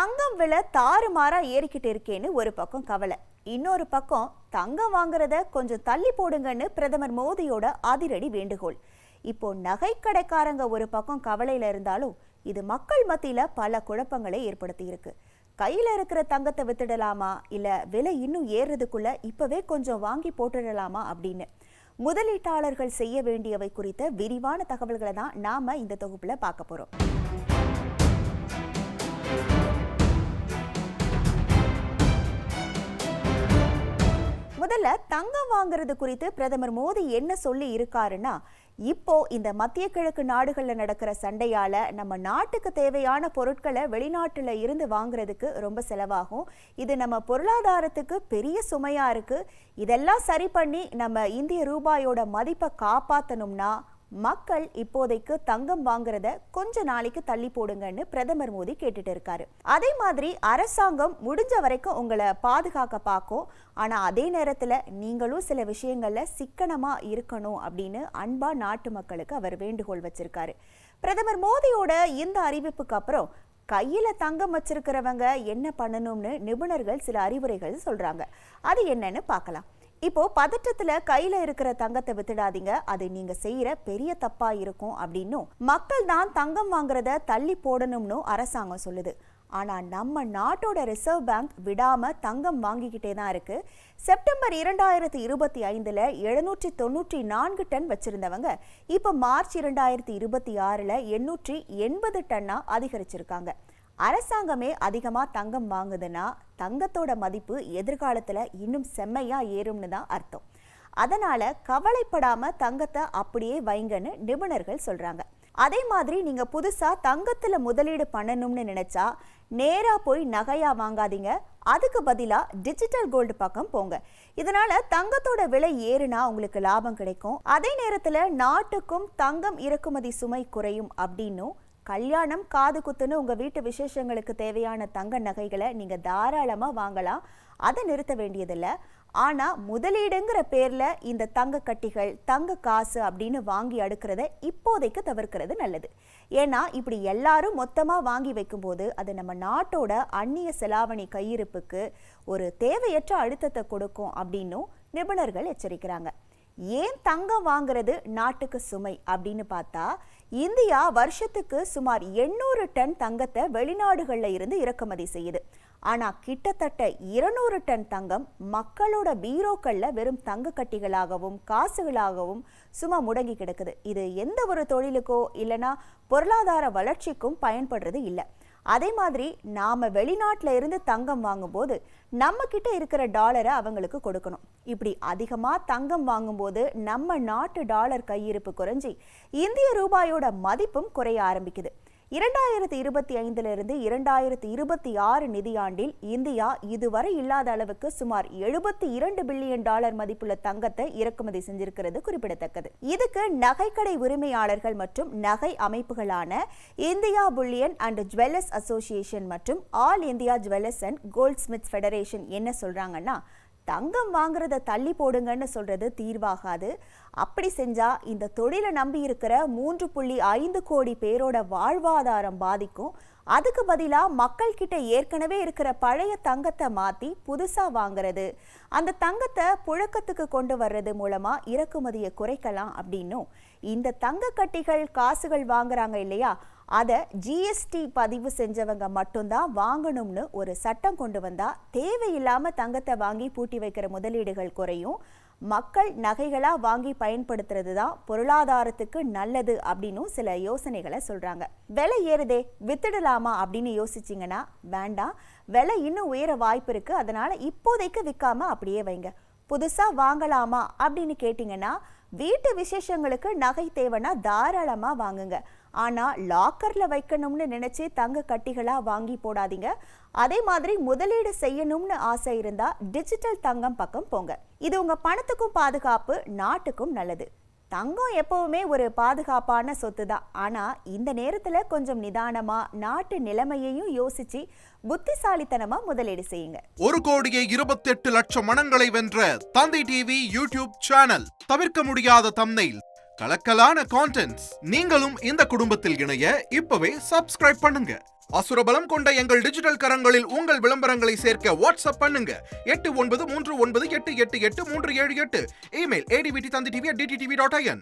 தங்கம் விலை தாறுமாறா ஏறிக்கிட்டு இருக்கேன்னு ஒரு பக்கம் கவலை, இன்னொரு பக்கம் தங்கம் வாங்குறத கொஞ்சம் தள்ளி போடுங்கன்னு பிரதமர் மோடியோட அதிரடி வேண்டுகோள். இப்போ நகை கடைக்காரங்க ஒரு பக்கம் கவலையில இருந்தாலும் இது மக்கள் மத்தியில பல குழப்பங்களை ஏற்படுத்தி இருக்கு. கையில இருக்கிற தங்கத்தை வித்துடலாமா, இல்ல விலை இன்னும் ஏறுறதுக்குள்ள இப்பவே கொஞ்சம் வாங்கி போட்டுடலாமா அப்படின்னு முதலீட்டாளர்கள் செய்ய வேண்டியவை குறித்த விரிவான தகவல்களை தான் நாம இந்த தொகுப்புல பார்க்க போறோம். முதல்ல தங்கம் வாங்குறது குறித்து பிரதமர் மோடி என்ன சொல்லி இருக்காருன்னா, இப்போ இந்த மத்திய கிழக்கு நாடுகள்ல நடக்கிற சண்டையால நம்ம நாட்டுக்கு தேவையான பொருட்களை வெளிநாட்டுல இருந்து வாங்குறதுக்கு ரொம்ப செலவாகும். இது நம்ம பொருளாதாரத்துக்கு பெரிய சுமையா இருக்கு. இதெல்லாம் சரி பண்ணி நம்ம இந்திய ரூபாயோட மதிப்பை காப்பாற்றணும்னா மக்கள் இப்போதைக்கு தங்கம் வாங்குறத கொஞ்ச நாளைக்கு தள்ளி போடுங்கன்னு பிரதமர் மோடி கேட்டுட்டு இருக்காரு. அதே மாதிரி அரசாங்கம் முடிஞ்ச வரைக்கும் உங்களை பாதுகாக்க பார்க்கும், ஆனா அதே நேரத்துல நீங்களும் சில விஷயங்கள்ல சிக்கனமா இருக்கணும் அப்படின்னு அன்பா நாட்டு மக்களுக்கு அவர் வேண்டுகோள் வச்சிருக்காரு. பிரதமர் மோடியோட இந்த அறிவிப்புக்கு அப்புறம் கையில தங்கம் வச்சிருக்கிறவங்க என்ன பண்ணணும்னு நிபுணர்கள் சில அறிவுரைகள் சொல்றாங்க. அது என்னன்னு பார்க்கலாம். இப்போ பதற்றத்துல கையில இருக்கிற தங்கத்தை வித்துடாதீங்க, அது நீங்க செய்யற பெரிய தப்பா இருக்கும் அப்படின்னும், மக்கள் தான் தங்கம் வாங்குறத தள்ளி போடணும்னு அரசாங்கம் சொல்லுது. ஆனா நம்ம நாட்டோட ரிசர்வ் பேங்க் விடாம தங்கம் வாங்கிக்கிட்டே தான் இருக்கு. செப்டம்பர் 2025 794 டன் வச்சிருந்தவங்க இப்ப மார்ச் 2026 880 டன்னா அதிகரிச்சிருக்காங்க. அரசாங்கமே அதிகமா தங்கம் வாங்குதுன்னா தங்கத்தோட மதிப்பு எதிர்காலத்துல இன்னும் செம்மையா ஏறும்னு தான் அர்த்தம். அதனால கவலைப்படாம தங்கத்தை அப்படியே வைங்கன்னு நிபுணர்கள் சொல்றாங்க. அதே மாதிரி நீங்க புதுசா தங்கத்துல முதலீடு பண்ணணும்னு நினைச்சா நேரா போய் நகையா வாங்காதீங்க, அதுக்கு பதிலா டிஜிட்டல் கோல்டு பக்கம் போங்க. இதனால தங்கத்தோட விலை ஏறுனா உங்களுக்கு லாபம் கிடைக்கும். அதே நேரத்துல நாட்டுக்கும் தங்கம் இறக்குமதி சுமை குறையும் அப்படின்னும், கல்யாணம் காது குத்துன்னு உங்க வீட்டு விசேஷங்களுக்கு தேவையான தங்க நகைகளை நீங்க தாராளமா வாங்கலாம், அதை நிறுத்த வேண்டியதில்லை. ஆனா முதலீடுங்கிற பேர்ல இந்த தங்க கட்டிகள் தங்க காசு அப்படின்னு வாங்கி அடுக்கிறத இப்போதைக்கு தவிர்க்கிறது நல்லது. ஏன்னா இப்படி எல்லாரும் மொத்தமா வாங்கி வைக்கும் போது அது நம்ம நாட்டோட அந்நிய செலாவணி கையிருப்புக்கு ஒரு தேவையற்ற அழுத்தத்தை கொடுக்கும் அப்படின்னும் நிபுணர்கள் எச்சரிக்கிறாங்க. ஏன் தங்கம் வாங்குறது நாட்டுக்கு சுமை அப்படின்னு பார்த்தா, இந்தியா வருஷத்துக்கு சுமார் 800 டன் தங்கத்தை வெளிநாடுகள்ல இருந்து இறக்குமதி செய்யுது. ஆனா கிட்டத்தட்ட 200 டன் தங்கம் மக்களோட பீரோக்கள்ல வெறும் தங்க கட்டிகளாகவும் காசுகளாகவும் சும்மா முடங்கி கிடக்குது. இது எந்த ஒரு தொழிலுக்கோ இல்லைன்னா பொருளாதார வளர்ச்சிக்கும் பயன்படுறது இல்லை. அதே மாதிரி நாம வெளிநாட்டுல இருந்து தங்கம் வாங்கும்போது நம்ம கிட்ட இருக்கிற டாலரை அவங்களுக்கு கொடுக்கணும். இப்படி அதிகமா தங்கம் வாங்கும்போது நம்ம நாட்டு டாலர் கையிருப்பு குறைஞ்சி இந்திய ரூபாயோட மதிப்பும் குறைய ஆரம்பிக்குது. 2025 2026 நிதியாண்டில் இந்தியா இதுவரை இல்லாத அளவுக்கு சுமார் $72 பில்லியன் மதிப்புள்ள தங்கத்தை இறக்குமதி செஞ்சிருக்கிறது குறிப்பிடத்தக்கது. இதுக்கு நகைக்கடை உரிமையாளர்கள் மற்றும் நகை அமைப்புகளான India bullion and jewellers association மற்றும் all India jewellers and goldsmiths federation என்ன சொல்றாங்கன்னா, தங்கம் வாங்குறத தள்ளி போடுங்கன்னு சொல்றது தீர்வாகாது. அப்படி செஞ்சா இந்த தொழிலை நம்பி இருக்கிற 3.5 கோடி பேரோட வாழ்வாதாரம் பாதிக்கும். அதுக்கு பதிலா மக்கள் கிட்ட ஏற்கனவே இருக்கிற பழைய தங்கத்தை மாத்தி புதுசா வாங்குறது, அந்த தங்கத்தை புழக்கத்துக்கு கொண்டு வர்றது மூலமா இறக்குமதியை குறைக்கலாம் அப்படின்னும், இந்த தங்க கட்டிகள் காசுகள் வாங்குறாங்க இல்லையா, அதை ஜிஎஸ்டி பதிவு செஞ்சவங்க மட்டும்தான் வாங்கணும்னு ஒரு சட்டம் கொண்டு வந்தா தேவையில்லாம தங்கத்தை வாங்கி பூட்டி வைக்கிற முதலீடுகள் குறையும். மக்கள் நகைகளா வாங்கி பயன்படுத்துறது தான் பொருளாதாரத்துக்கு நல்லது அப்படின்னு சில யோசனைகளை சொல்றாங்க. விலை ஏறுதே வித்துடலாமா அப்படின்னு யோசிச்சிங்கன்னா வேண்டாம், விலை இன்னும் உயர வாய்ப்பு இருக்கு, அதனால இப்போதைக்கு விற்காம அப்படியே வைங்க. புதுசா வாங்கலாமா அப்படின்னு கேட்டீங்கன்னா, வீட்டு விசேஷங்களுக்கு நகை தேவைன்னா தாராளமா வாங்குங்க. ஆனா லாக்கர்ல வைக்கணும்னு நினைச்சு தங்க கட்டிகளா வாங்கி போடாதீங்க. அதே மாதிரி முதலீடு செய்யணும்னு ஆசை இருந்தா டிஜிட்டல் தங்கம் பக்கம் போங்க. இது உங்க பணத்துக்கும் பாதுகாப்பு, நாட்டுக்கும் நல்லது. தங்கம் எப்பவுமே ஒரு பாதுகாப்பான சொத்து தான். ஆனா இந்த நேரத்துல கொஞ்சம் நிதானமா நாட்டு நிலைமையையும் யோசிச்சு புத்திசாலித்தனமா முதலீடு செய்யுங்க. 1,28,00,000 மனங்களை வென்ற தந்தி டிவி யூடியூப் சேனல். தவிர்க்க முடியாத தம்ப்நெயில், கலக்கலான கான்டென்ட்ஸ். நீங்களும் இந்த குடும்பத்தில் இணைய இப்பவே சப்ஸ்கிரைப் பண்ணுங்க. அசுரபலம் கொண்ட எங்கள் டிஜிட்டல் கரங்களில் உங்கள் விளம்பரங்களை சேர்க்க வாட்ஸ்அப் பண்ணுங்க 8939888837 இமெயில் advttanditv@dttv.in